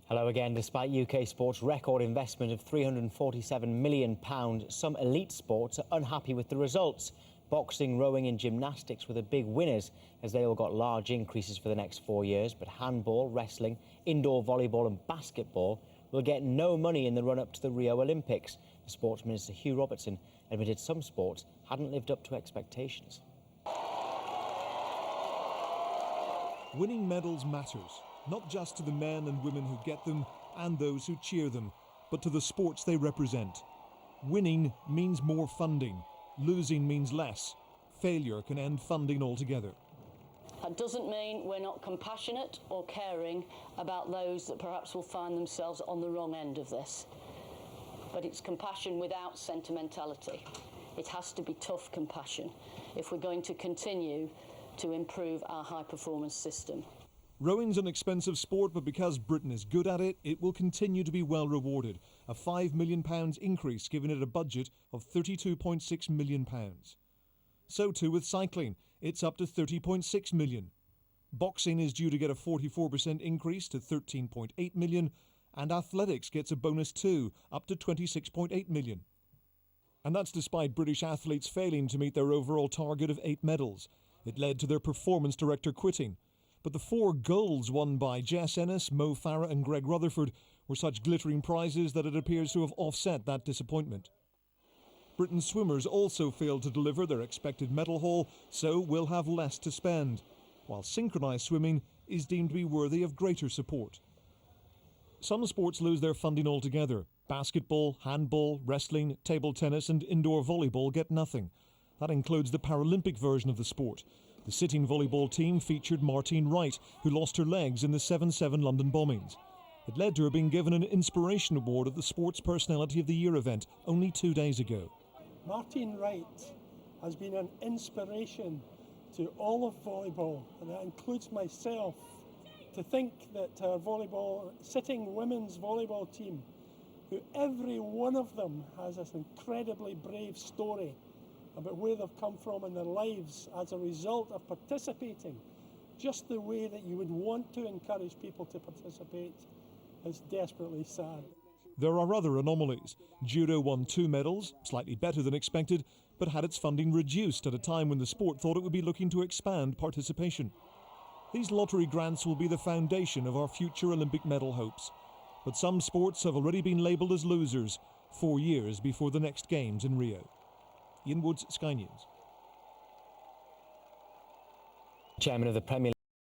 Hello again. Despite UK sports' record investment of £347 million, some elite sports are unhappy with the results. Boxing, rowing and gymnastics were the big winners as they all got large increases for the next 4 years. But handball, wrestling, indoor volleyball and basketball will get no money in the run-up to the Rio Olympics. The Sports Minister Hugh Robertson admitted some sports hadn't lived up to expectations. Winning medals matters, not just to the men and women who get them and those who cheer them, but to the sports they represent. Winning means more funding. Losing means less. Failure can end funding altogether. That doesn't mean we're not compassionate or caring about those that perhaps will find themselves on the wrong end of this. But it's compassion without sentimentality. It has to be tough compassion if we're going to continue to improve our high-performance system. Rowing's an expensive sport, but because Britain is good at it, it will continue to be well rewarded. A £5 million increase, giving it a budget of £32.6 million. So too with cycling. It's up to £30.6 million. Boxing is due to get a 44% increase to £13.8 million, and athletics gets a bonus too, up to £26.8 million. And that's despite British athletes failing to meet their overall target of 8 medals. It led to their performance director quitting. But the 4 golds won by Jess Ennis, Mo Farah and Greg Rutherford were such glittering prizes that it appears to have offset that disappointment. Britain's swimmers also failed to deliver their expected medal haul, so will have less to spend, while synchronised swimming is deemed to be worthy of greater support. Some sports lose their funding altogether. Basketball, handball, wrestling, table tennis and indoor volleyball get nothing. That includes the Paralympic version of the sport. The sitting volleyball team featured Martine Wright, who lost her legs in the 7/7 London bombings. It led to her being given an Inspiration Award at the Sports Personality of the Year event only 2 days ago. Martine Wright has been an inspiration to all of volleyball, and that includes myself. To think that our sitting women's volleyball team, who every one of them has this incredibly brave story about where they've come from in their lives as a result of participating, just the way that you would want to encourage people to participate, is desperately sad. There are other anomalies. Judo won 2 medals, slightly better than expected, but had its funding reduced at a time when the sport thought it would be looking to expand participation. These lottery grants will be the foundation of our future Olympic medal hopes. But some sports have already been labelled as losers 4 years before the next Games in Rio. Ian Woods, Sky News. Chairman of the Premier